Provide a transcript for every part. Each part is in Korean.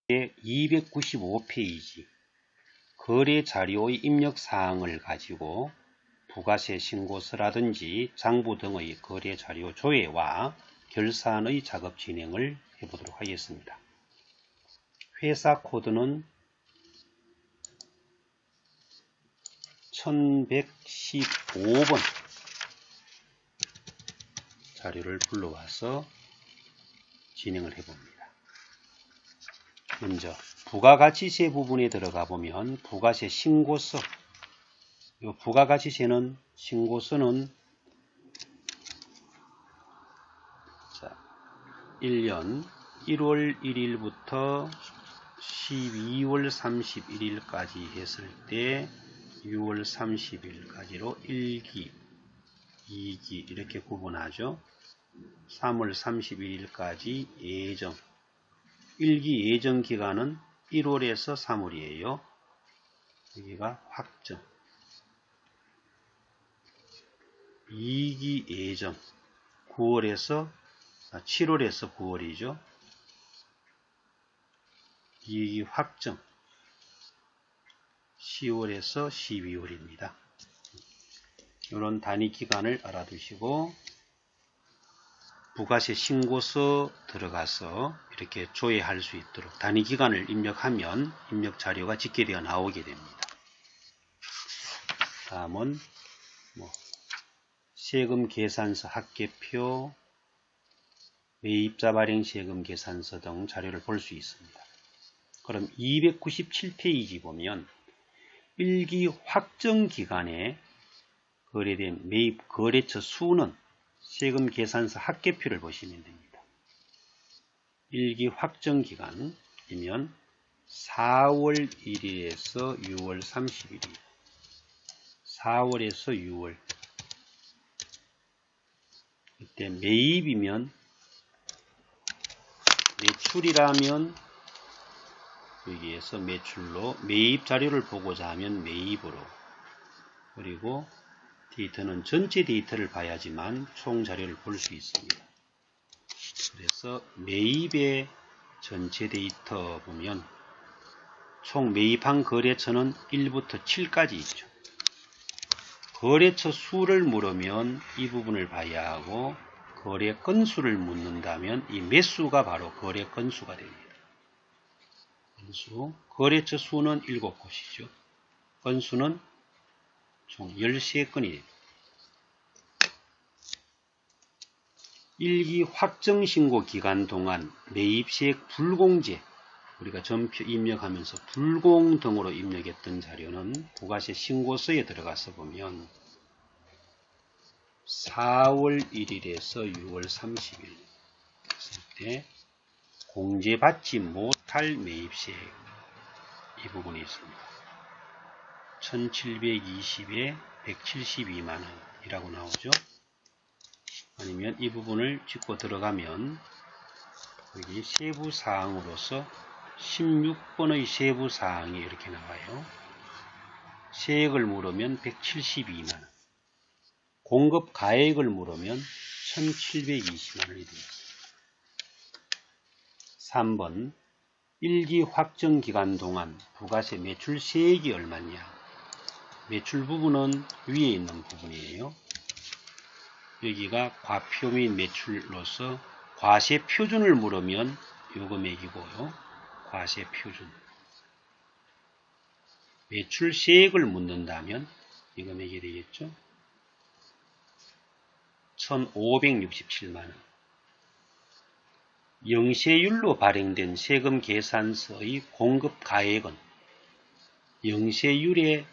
295페이지 거래 자료의 입력 사항을 가지고 부가세 신고서라든지 장부 등의 거래 자료 조회와 결산의 작업 진행을 해보도록 하겠습니다. 회사 코드는 1115번 자료를 불러와서 진행을 해봅니다. 먼저 부가가치세 부분에 들어가 보면 부가세 신고서, 이 부가가치세는 신고서는 1년 1월 1일부터 12월 31일까지 했을 때 6월 30일까지로 1기, 2기 이렇게 구분하죠. 3월 31일까지 예정, 1기 예정 기간은 1월에서 3월이에요. 여기가 확정. 2기 예정 7월에서 9월이죠. 2기 확정 10월에서 12월입니다. 이런 단위 기간을 알아두시고 부가세 신고서 들어가서 이렇게 조회할 수 있도록 단위 기간을 입력하면 입력 자료가 집계되어 나오게 됩니다. 다음은 세금 계산서 합계표, 매입자 발행 세금 계산서 등 자료를 볼 수 있습니다. 그럼 297페이지 보면 1기 확정 기간에 거래된 매입 거래처 수는 세금 계산서 합계표를 보시면 됩니다. 1기 확정 기간이면 4월 1일에서 6월 31일, 4월에서 6월. 이때 매입이면 매출이라면 여기에서 매출로, 매입 자료를 보고자 하면 매입으로, 그리고 데이터는 전체 데이터를 봐야지만 총 자료를 볼 수 있습니다. 그래서 매입의 전체 데이터 보면 총 매입한 거래처는 1부터 7까지 있죠. 거래처 수를 물으면 이 부분을 봐야 하고, 거래 건수를 묻는다면 이 매수가 바로 거래 건수가 됩니다. 건수, 거래처 수는 7곳이죠. 건수는 총 13건이 됩니다. 1기 확정신고 기간 동안 매입시액 불공제, 우리가 전표 입력하면서 불공 등으로 입력했던 자료는 부가세 신고서에 들어가서 보면 4월 1일에서 6월 30일 했을 때 공제받지 못할 매입시액, 이 부분이 있습니다. 1720에 172만원이라고 나오죠. 아니면 이 부분을 짚고 들어가면 여기 세부사항으로서 16번의 세부사항이 이렇게 나와요. 세액을 물으면 172만원, 공급 가액을 물으면 1720만원이 됩니다. 3번 1기 확정 기간 동안 부가세 매출 세액이 얼마냐. 매출 부분은 위에 있는 부분이에요. 여기가 과표 및 매출로서 과세 표준을 물으면 요 금액이고요. 과세 표준. 매출 세액을 묻는다면 이 금액이 되겠죠. 1567만원. 영세율로 발행된 세금 계산서의 공급 가액은 영세율의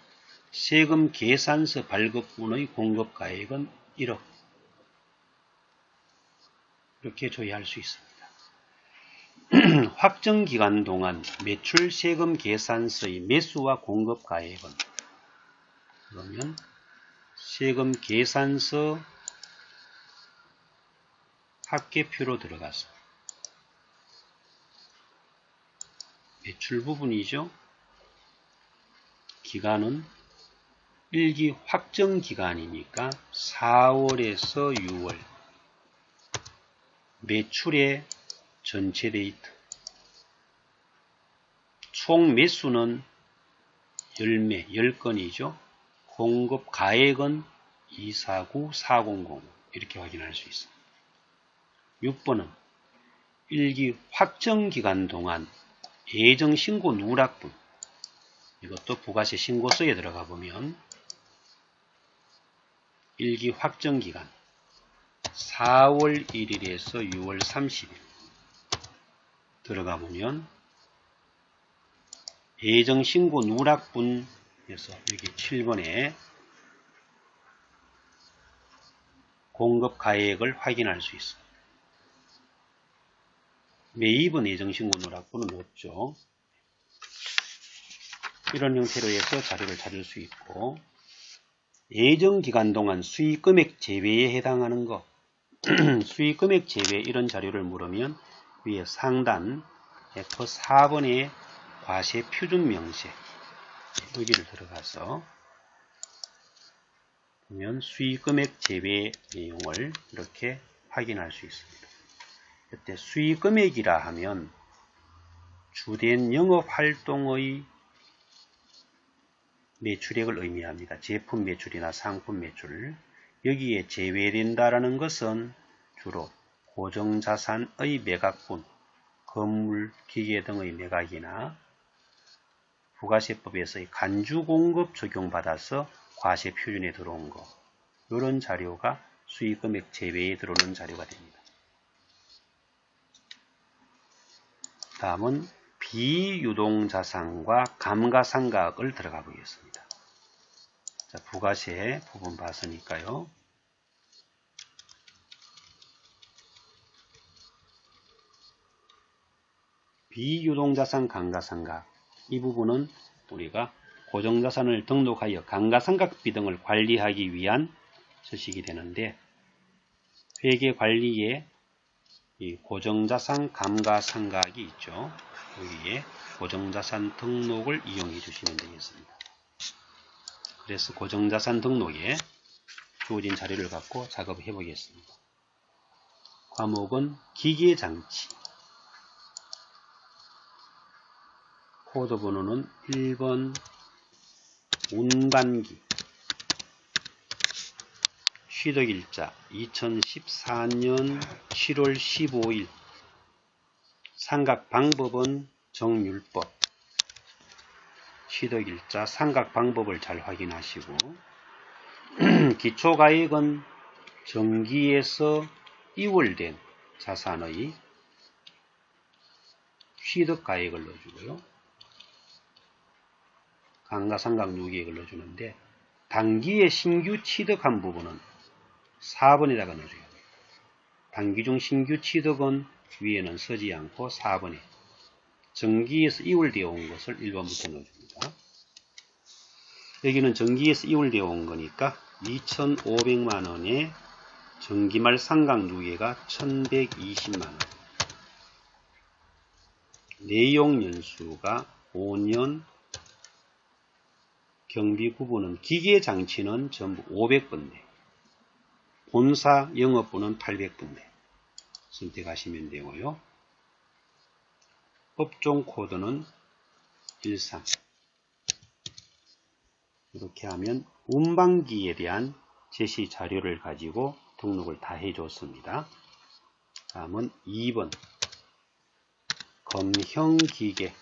세금 계산서 발급분의 공급 가액은 1억. 이렇게 조회할 수 있습니다. 확정 기간 동안 매출 세금 계산서의 매수와 공급 가액은, 그러면 세금 계산서 합계표로 들어가서 매출 부분이죠. 기간은 1기 확정 기간이니까 4월에서 6월 매출의 전체 데이터 총 매수는 10매, 10건이죠. 공급 가액은 249400 이렇게 확인할 수 있습니다. 6번은 1기 확정기간 동안 예정신고 누락분, 이것도 부가세 신고서에 들어가 보면 1기 확정기간 4월 1일에서 6월 30일 들어가 보면 예정신고 누락분에서 여기 7번에 공급 가액을 확인할 수 있습니다. 매입은 예정신고 누락분은 없죠. 이런 형태로 해서 자료를 찾을 수 있고, 예정기간 동안 수익금액 제외에 해당하는 것, 수익금액 제외 이런 자료를 물으면 위에 상단 F4번의 과세 표준 명세 여기를 들어가서 보면 수익금액 제외 내용을 이렇게 확인할 수 있습니다. 이때 수익금액이라 하면 주된 영업활동의 매출액을 의미합니다. 제품 매출이나 상품 매출. 여기에 제외된다라는 것은 주로 고정자산의 매각분, 건물, 기계 등의 매각이나 부가세법에서의 간주공급 적용받아서 과세 표준에 들어온 것, 이런 자료가 수익금액 제외에 들어오는 자료가 됩니다. 다음은 비유동자산과 감가상각을 들어가 보겠습니다. 자, 부가세 부분 봤으니까요. 비유동자산 감가상각, 이 부분은 우리가 고정자산을 등록하여 감가상각비 등을 관리하기 위한 서식이 되는데, 회계관리에 이 고정자산 감가상각이 있죠. 여기에 고정자산 등록을 이용해 주시면 되겠습니다. 그래서 고정자산 등록에 주어진 자료를 갖고 작업해 보겠습니다. 과목은 기계장치, 코드 번호는 1번 운반기, 취득일자 2014년 7월 15일, 상각방법은 정율법, 취득일자 상각방법을 잘 확인하시고, 기초가액은 정기에서 이월된 자산의 취득가액을 넣어주고요. 감가상각 누계액을 넣어주는데, 단기에 신규 취득한 부분은 4번에다가 넣어줘야 돼요. 단기 중 신규 취득은 위에는 쓰지 않고 4번에, 정기에서 이월되어 온 것을 1번부터 넣어줍니다. 여기는 정기에서 이월되어 온 거니까 2,500만원에 정기말 상각 누계가 1,120만원, 내용 연수가 5년, 경비 구분은 기계장치는 전부 500번대, 본사 영업부는 800번대 선택하시면 되고요. 업종 코드는 13. 이렇게 하면 운반기에 대한 제시 자료를 가지고 등록을 다 해줬습니다. 다음은 2번 검형기계,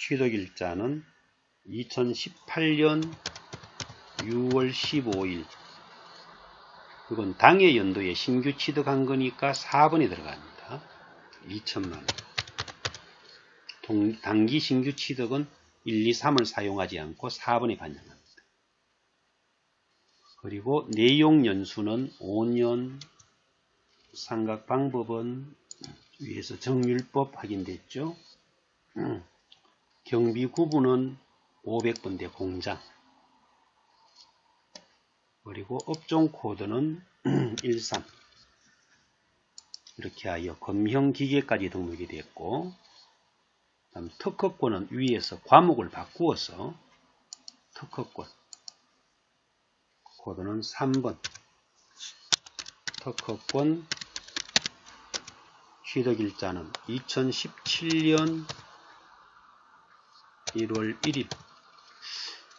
취득일자는 2018년 6월 15일, 이건 당해 연도에 신규 취득한 거니까 4번에 들어갑니다. 2천만원. 단기 신규 취득은 1, 2, 3을 사용하지 않고 4번에 반영합니다. 그리고 내용 연수는 5년, 상각 방법은 위에서 정율법 확인됐죠. 경비 구분은 500번대 공장, 그리고 업종 코드는 13. 이렇게 하여 검형 기계까지 등록이 됐고, 다음 특허권은 위에서 과목을 바꾸어서 특허권 코드는 3번, 특허권 취득일자는 2017년 1월 1일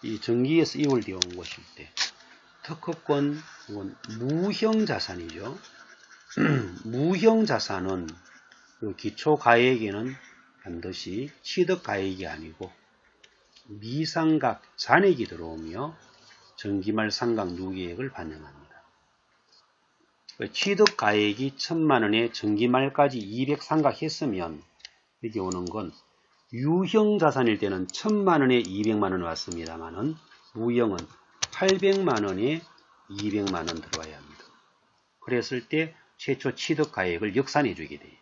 이 정기에서 2월 뒤에 온 것일 때 특허권 무형자산이죠. 무형자산은 기초가액에는 반드시 취득가액이 아니고 미상각 잔액이 들어오며 정기말 상각 누계액을 반영합니다. 취득가액이 1000만원에 정기말까지 200 상각했으면 여기 오는 건 유형자산일 때는 1000만원에 200만원 왔습니다만은 무형은 800만원에 200만원 들어와야 합니다. 그랬을 때 최초 취득가액을 역산해 주게 돼요.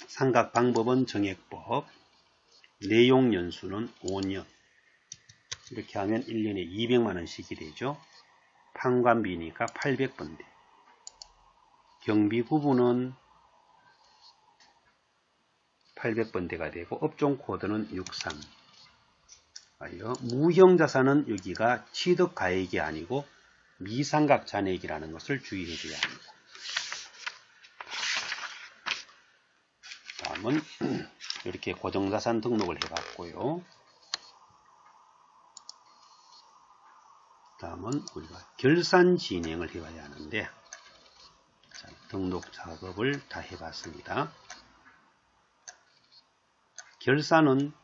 상각 방법은 정액법, 내용 연수는 5년. 이렇게 하면 1년에 200만원씩이 되죠. 판관비니까 800번대. 경비 구분은 800번대가 되고 업종 코드는 63. 무형자산은 여기가 취득가액이 아니고 미상각 잔액이라는 것을 주의해 줘야 합니다. 다음은 이렇게 고정자산 등록을 해봤고요. 다음은 우리가 결산 진행을 해봐야 하는데 자, 등록 작업을 다 해봤습니다. 결산은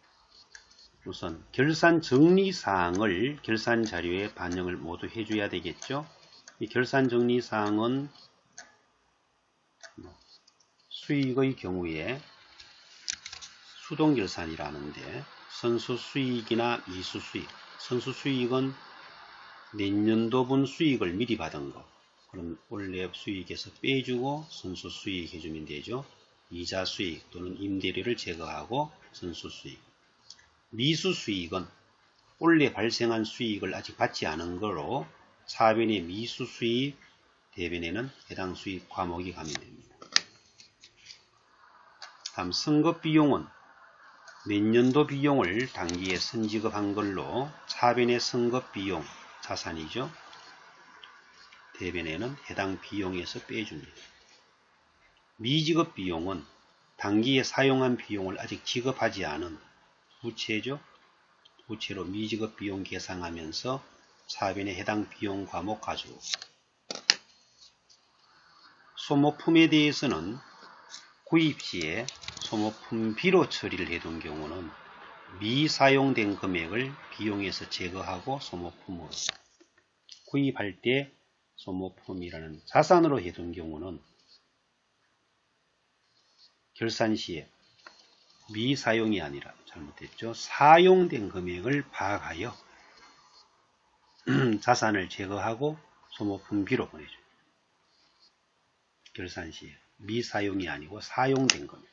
우선 결산 정리사항을 결산 자료에 반영을 모두 해줘야 되겠죠. 이 결산 정리사항은 수익의 경우에 수동결산이라는데 선수수익이나 미수수익, 선수수익은 내년도분 수익을 미리 받은 거, 그럼 원래 수익에서 빼주고 선수수익 해주면 되죠. 이자수익 또는 임대료를 제거하고 선수수익. 미수수익은 원래 발생한 수익을 아직 받지 않은 거로 차변의 미수수익 대변에는 해당 수익 과목이 가면 됩니다. 다음 선급비용은 내년도 비용을 당기에 선지급한 걸로 차변의 선급비용 자산이죠. 대변에는 해당 비용에서 빼줍니다. 미지급 비용은 당기에 사용한 비용을 아직 지급하지 않은 부채죠. 부채로 미지급 비용 계상하면서 차변에 해당 비용 과목 가져오고 소모품에 대해서는 구입 시에 소모품비로 처리를 해둔 경우는 미사용된 금액을 비용에서 제거하고 소모품으로 구입할 때 소모품이라는 자산으로 해둔 경우는 결산 시에 미사용이 아니라 잘못됐죠. 사용된 금액을 파악하여 자산을 제거하고 소모품비로 보내줘요. 결산 시에 미사용이 아니고 사용된 금액.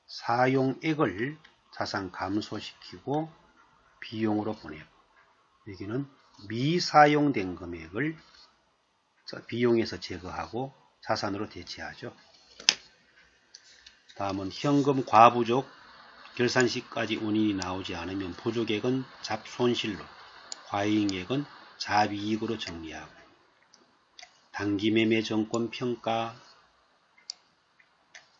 사용액을 자산 감소시키고 비용으로 보내고 여기는 미사용된 금액을 비용에서 제거하고 자산으로 대체하죠. 다음은 현금 과부족, 결산시까지 운인이 나오지 않으면 부족액은 잡손실로, 과잉액은 잡이익으로 정리하고 단기매매 정권 평가,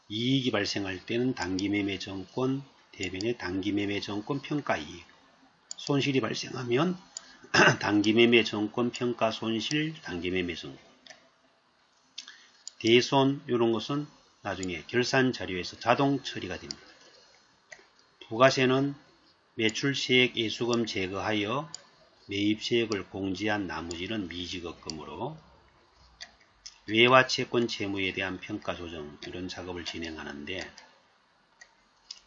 이익이 발생할 때는 단기매매 정권 대변에 단기매매 정권 평가 이익, 손실이 발생하면 단기매매 정권 평가 손실, 단기매매 정권, 대손 이런 것은 나중에 결산 자료에서 자동 처리가 됩니다. 부가세는 매출세액 예수금 제거하여 매입세액을 공제한 나머지는 미지급금으로 외화채권 채무에 대한 평가 조정 이런 작업을 진행하는데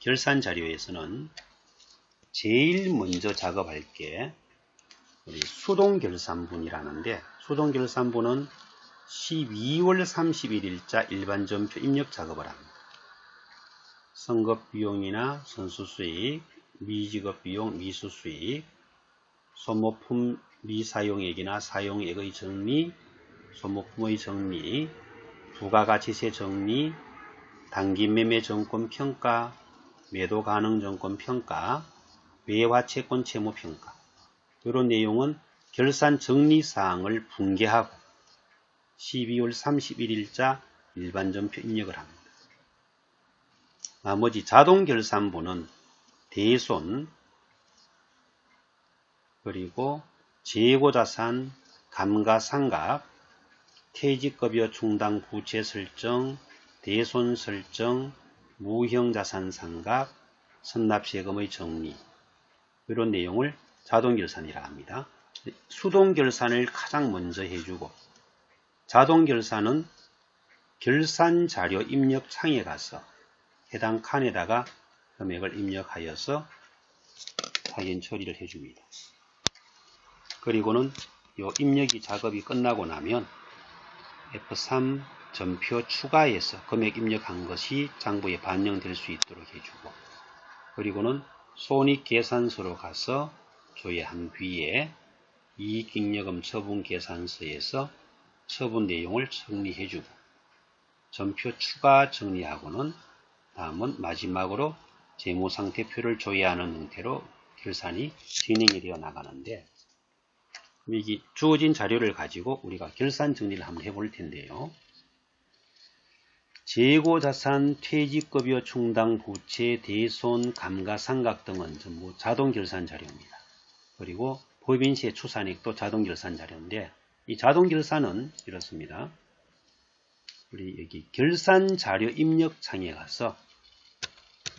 결산 자료에서는 제일 먼저 작업할 게 우리 수동결산분이라는데 수동결산분은 12월 31일자 일반전표 입력 작업을 합니다. 선급비용이나 선수수익, 미지급비용, 미수수익, 소모품 미사용액이나 사용액의 정리, 소모품의 정리, 부가가치세 정리, 단기매매 정권 평가, 매도 가능 정권 평가, 외화채권 채무 평가 이런 내용은 결산 정리사항을 분개하고 12월 31일자 일반 전표 입력을 합니다. 나머지 자동결산부는 대손, 그리고 재고자산, 감가상각, 퇴직급여 충당 부채 설정, 대손 설정, 무형자산 상각, 선납세금의 정리, 이런 내용을 자동결산이라 합니다. 수동결산을 가장 먼저 해주고, 자동결산은 결산자료 입력창에 가서 해당 칸에다가 금액을 입력하여서 확인 처리를 해줍니다. 그리고는 이 입력이 작업이 끝나고 나면 F3 전표 추가해서 금액 입력한 것이 장부에 반영될 수 있도록 해주고, 그리고는 손익계산서로 가서 조회한 뒤에 이익잉여금 처분계산서에서 처분 내용을 정리해주고, 전표 추가 정리하고는 다음은 마지막으로 재무상태표를 조회하는 형태로 결산이 진행이 되어 나가는데, 여기 주어진 자료를 가지고 우리가 결산 정리를 한번 해볼 텐데요. 재고자산, 퇴직급여 충당 부채, 대손, 감가상각 등은 전부 자동결산 자료입니다. 그리고 법인세 추산액도 자동결산 자료인데, 이 자동결산은 이렇습니다. 우리 여기 결산자료 입력창에 가서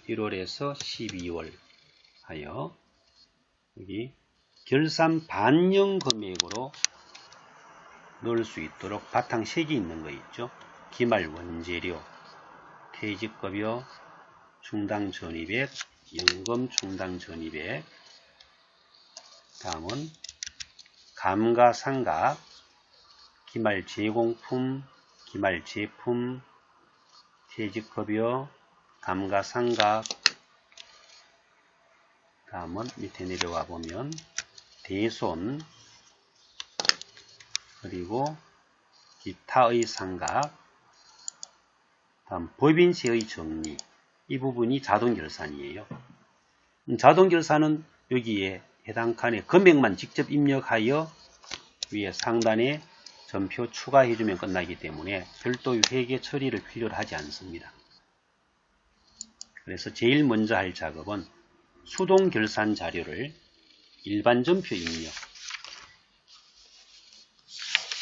1월에서 12월 하여 여기 결산 반영 금액으로 넣을 수 있도록 바탕색이 있는 거 있죠. 기말 원재료, 퇴직급여 충당 전입액, 연금 충당 전입액, 다음은 감가상각, 기말 제공품, 기말 제품, 퇴직급여, 감가상각, 다음은 밑에 내려와 보면 대손, 그리고 기타의 상각, 다음 법인세의 정리, 이 부분이 자동결산이에요. 자동결산은 여기에 해당 칸에 금액만 직접 입력하여 위에 상단에 전표 추가해주면 끝나기 때문에 별도의 회계 처리를 필요로 하지 않습니다. 그래서 제일 먼저 할 작업은 수동결산 자료를 일반 전표 입력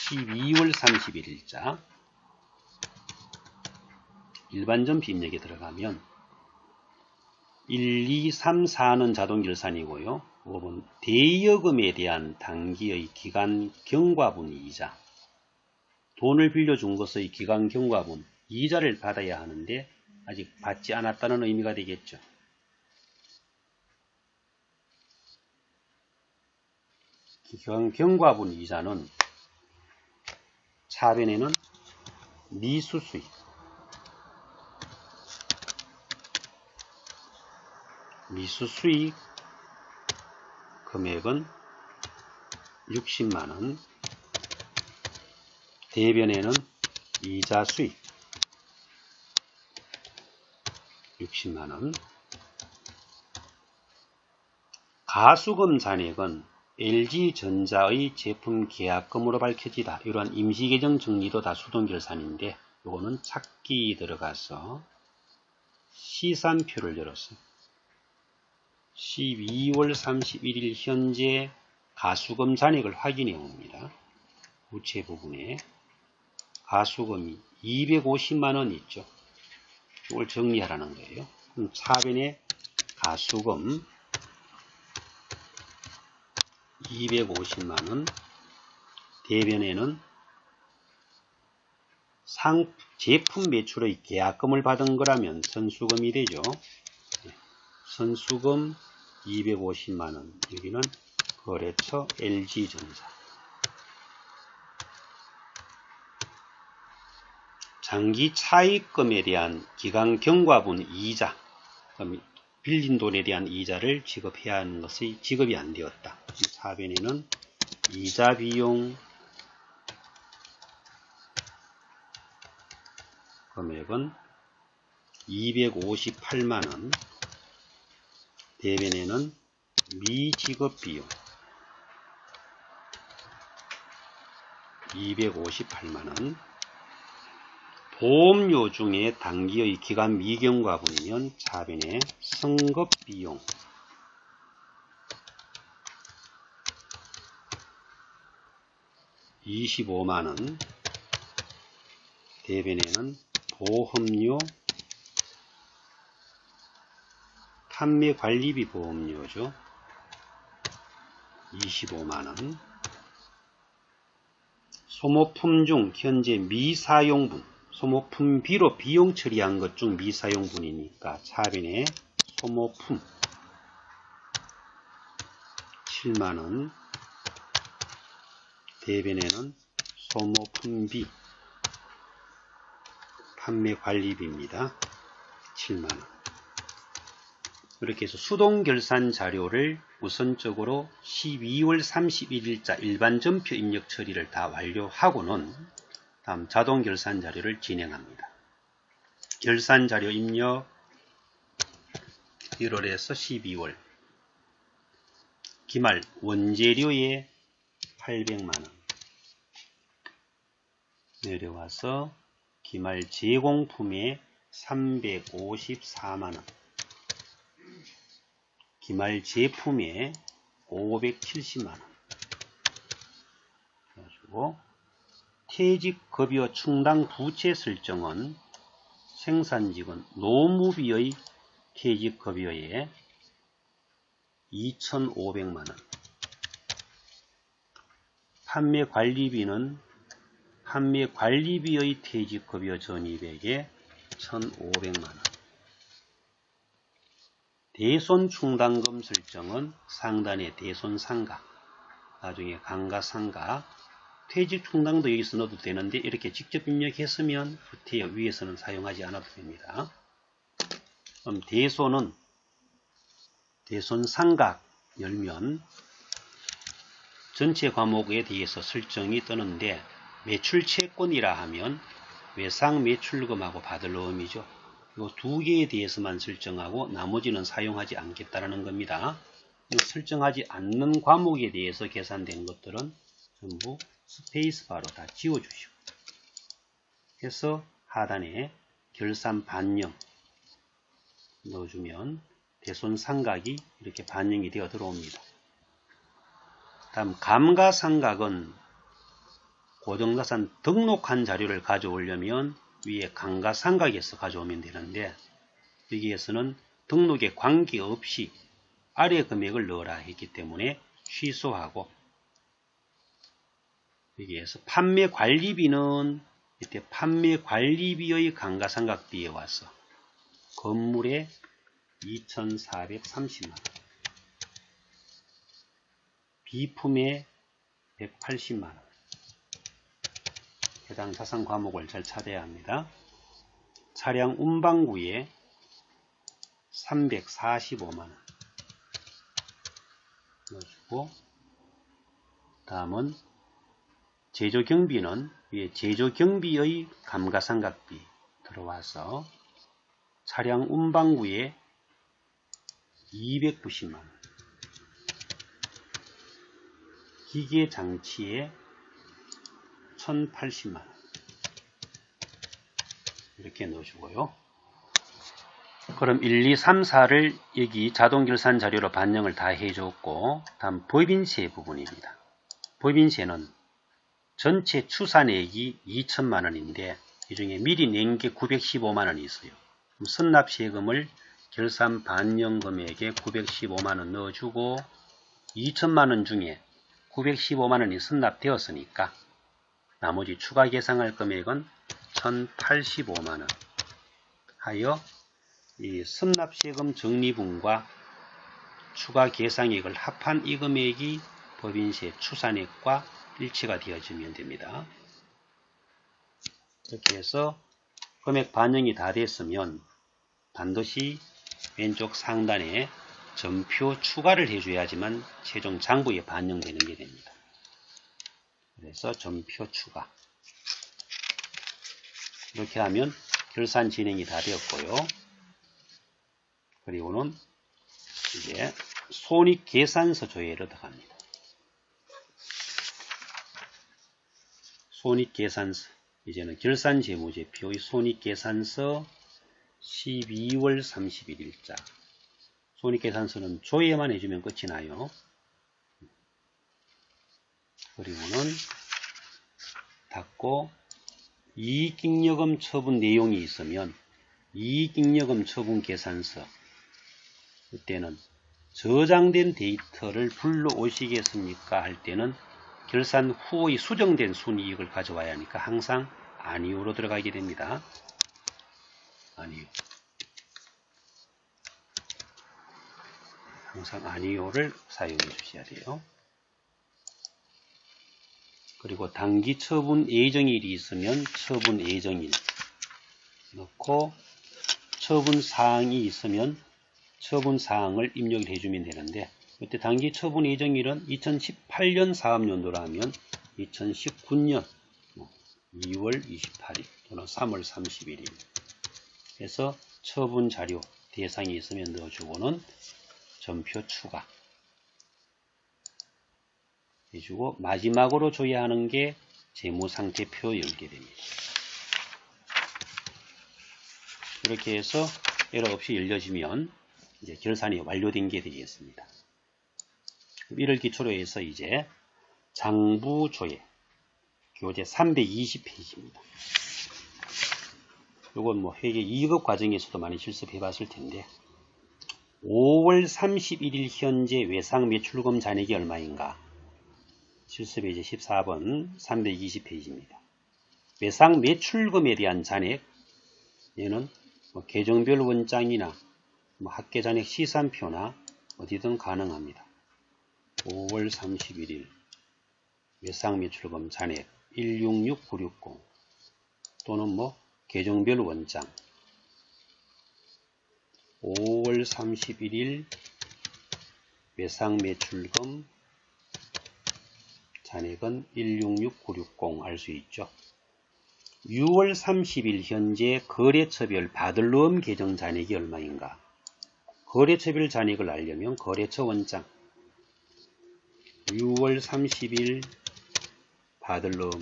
12월 31일자 일반 전표 입력에 들어가면 1, 2, 3, 4는 자동결산이고요. 5번 대여금에 대한 당기의 기간 경과분 이자, 돈을 빌려준 것의 기간 경과분 이자를 받아야 하는데 아직 받지 않았다는 의미가 되겠죠. 기간 경과분 이자는 차변에는 미수수익, 미수수익 금액은 60만원, 대변에는 이자수익 60만원, 가수금 잔액은 LG전자의 제품 계약금으로 밝혀지다. 이러한 임시계정 정리도 다 수동결산인데 이거는 찾기 들어가서 시산표를 열어서 12월 31일 현재 가수금 잔액을 확인해 옵니다. 부채 부분에 가수금이 250만원 있죠. 이걸 정리하라는 거예요. 그럼 차변에 가수금 250만원, 대변에는 제품 매출의 계약금을 받은 거라면 선수금이 되죠. 선수금 250만원, 여기는 거래처 LG전자. 장기 차입금에 대한 기간 경과분 이자, 빌린 돈에 대한 이자를 지급해야 하는 것이 지급이 안 되었다. 사변에는 이자 비용 금액은 258만원, 대변에는 미지급 비용 258만원, 보험료 중에 단기의 기간 미경과분이면 차변에 승급비용, $25만원, 대변에는 보험료, 판매관리비 보험료죠. 25만원. 소모품 중 현재 미사용분, 소모품비로 비용 처리한 것 중 미사용분이니까 차변에 소모품 7만원, 대변에는 소모품비, 판매관리비입니다. 7만원. 이렇게 해서 수동결산 자료를 우선적으로 12월 31일자 일반 전표 입력 처리를 다 완료하고는 다음 자동결산 자료를 진행합니다. 결산 자료 입력 1월에서 12월 기말 원재료에 800만원 내려와서 기말 제공품에 354만원 기말 제품에 570만원 그래가지고 퇴직급여 충당 부채 설정은 생산직은 노무비의 퇴직급여에 2,500만원 판매관리비는 판매관리비의 퇴직급여 전입액에 1,500만원 대손충당금 설정은 상단의 대손상가, 나중에 강가상가, 퇴직충당도 여기서 넣어도 되는데 이렇게 직접 입력했으면 후퇴 위에서는 사용하지 않아도 됩니다. 그럼 대손은 대손상각 열면 전체 과목에 대해서 설정이 뜨는데 매출채권이라 하면 외상매출금하고 받을 어음이죠. 이 두 개에 대해서만 설정하고 나머지는 사용하지 않겠다는 겁니다. 설정하지 않는 과목에 대해서 계산된 것들은 전부 스페이스바로 다 지워주시고 해서 하단에 결산 반영 넣어주면 대손상각이 이렇게 반영이 되어 들어옵니다. 다음 감가상각은 고정자산 등록한 자료를 가져오려면 위에 감가상각에서 가져오면 되는데 여기에서는 등록에 관계없이 아래 금액을 넣어라 했기 때문에 취소하고 여기에서 판매관리비는 이때 판매관리비의 감가상각비에 와서 건물에 2,430만원 비품에 180만원 해당 자산 과목을 잘 찾아야 합니다. 차량 운반구에 345만원 넣어주고 다음은 제조경비는 위에 제조경비의 감가상각비 들어와서 차량 운반구에 290만원 기계장치에 1,080만원 이렇게 넣어주고요. 그럼 1, 2, 3, 4를 여기 자동결산 자료로 반영을 다 해줬고 다음 법인세 부분입니다. 법인세는 전체 추산액이 2천만원인데 이 중에 미리 낸 게 915만원이 있어요. 그럼 선납세금을 결산 반영 금액에 915만원 넣어주고 2천만원 중에 915만원이 선납되었으니까 나머지 추가 계상할 금액은 1,085만원 하여 이 선납세금 적립분과 추가 계상액을 합한 이 금액이 법인세 추산액과 일치가 되어지면 됩니다. 이렇게 해서 금액 반영이 다 됐으면 반드시 왼쪽 상단에 전표 추가를 해줘야지만 최종 장부에 반영되는 게 됩니다. 그래서 전표 추가 이렇게 하면 결산 진행이 다 되었고요. 그리고는 이제 손익계산서 조회로 들어갑니다. 손익계산서 이제는 결산재무제표의 손익계산서 12월 31일자. 손익계산서는 조회만 해주면 끝이 나요. 그리고는 닫고 이익잉여금 처분 내용이 있으면 이익잉여금 처분 계산서, 그때는 저장된 데이터를 불러오시겠습니까 할 때는 결산 후의 수정된 순이익을 가져와야 하니까 항상 아니오로 들어가게 됩니다. 아니오. 항상 아니오를 사용해 주셔야 돼요. 그리고 당기 처분 예정일이 있으면 처분 예정일 넣고, 처분 사항이 있으면 처분 사항을 입력을 해주면 되는데, 이때 당기 처분 예정일은 2018년 사업연도라면 2019년 2월 28일 또는 3월 31일 해서 처분 자료 대상이 있으면 넣어주고는 전표 추가 해주고, 마지막으로 줘야 하는 게 재무상태표 열게 됩니다. 이렇게 해서 에러 없이 열려지면 이제 결산이 완료된 게 되겠습니다. 이를 기초로 해서 이제 장부조회 교재 320페이지입니다. 이건 뭐 회계 2급 과정에서도 많이 실습해 봤을 텐데, 5월 31일 현재 외상 매출금 잔액이 얼마인가? 실습의 이제 14번 320페이지입니다. 외상 매출금에 대한 잔액, 얘는 뭐 계정별 원장이나 뭐 합계잔액 시산표나 어디든 가능합니다. 5월 31일 외상 매출금 잔액 166960 또는 뭐 계정별 원장 5월 31일 외상 매출금 잔액은 166960 알 수 있죠. 6월 30일 현재 거래처별 받을로움 계정 잔액이 얼마인가? 거래처별 잔액을 알려면 거래처 원장 6월 30일 받을로움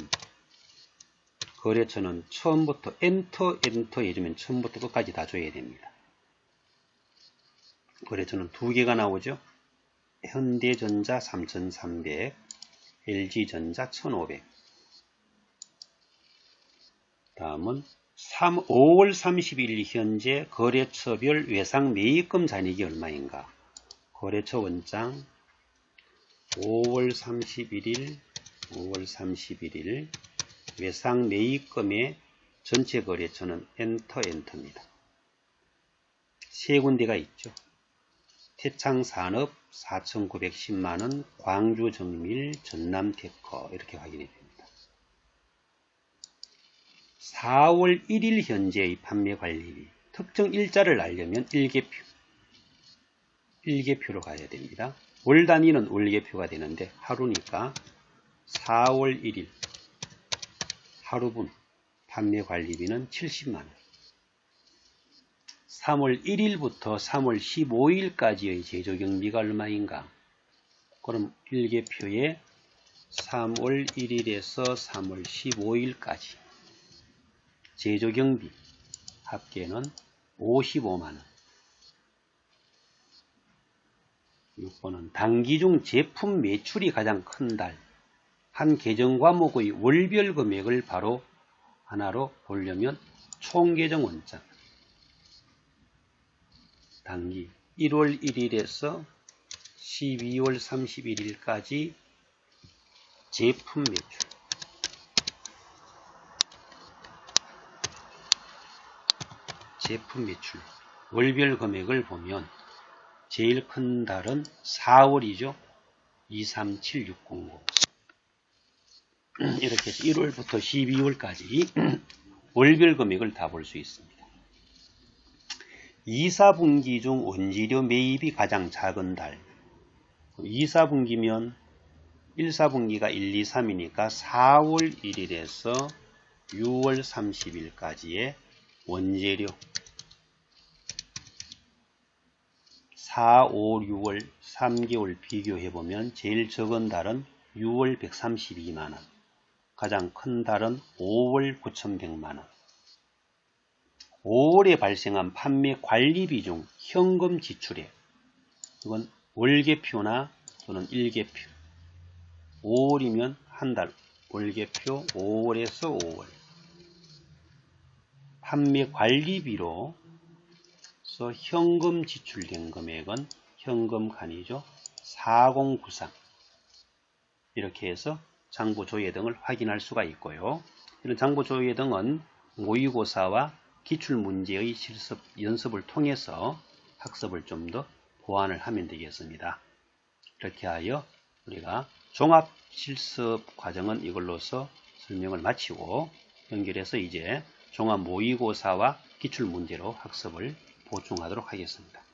거래처는 처음부터 엔터 해주면 처음부터 끝까지 다 줘야 됩니다. 거래처는 두 개가 나오죠. 현대전자 3300, LG전자 1500. 다음은 5월 30일 현재 거래처별 외상 매입금 잔액이 얼마인가? 거래처 원장 5월 31일 외상 매입금의 전체 거래처는 엔터입니다. 세 군데가 있죠. 태창산업 4,910만원, 광주정밀, 전남테커 이렇게 확인이 됩니다. 4월 1일 현재의 판매 관리비, 특정 일자를 알려면 일개표로 가야 됩니다. 월 단위는 월개표가 되는데 하루니까 4월 1일 하루분 판매 관리비는 70만원. 3월 1일부터 3월 15일까지의 제조경비가 얼마인가? 그럼 일개표에 3월 1일에서 3월 15일까지 제조경비 합계는 55만원. 6번은 단기중 제품 매출이 가장 큰 달, 한 계정 과목의 월별 금액을 바로 하나로 보려면 총계정 원장 단기 1월 1일에서 12월 31일까지 제품 매출 월별 금액을 보면 제일 큰 달은 4월이죠. 237609 이렇게 해서 1월부터 12월까지 월별 금액을 다 볼 수 있습니다. 2, 4분기 중 원재료 매입이 가장 작은 달. 2, 4분기면 1, 4분기가 1, 2, 3이니까 4월 1일에서 6월 30일까지의 원재료 4, 5, 6월 3개월 비교해보면 제일 적은 달은 6월 132만원, 가장 큰 달은 5월 9,100만원. 5월에 발생한 판매 관리 비중 현금 지출액. 이건 월계표나 또는 일계표. 5월이면 한 달. 월계표 5월에서 5월. 판매 관리비로서 현금 지출된 금액은 현금간이죠. 4093. 이렇게 해서 장부조회 등을 확인할 수가 있고요. 이런 장부조회 등은 모의고사와 기출문제의 실습 연습을 통해서 학습을 좀 더 보완을 하면 되겠습니다. 이렇게 하여 우리가 종합 실습 과정은 이걸로서 설명을 마치고 연결해서 이제 종합 모의고사와 기출문제로 학습을 보충하도록 하겠습니다.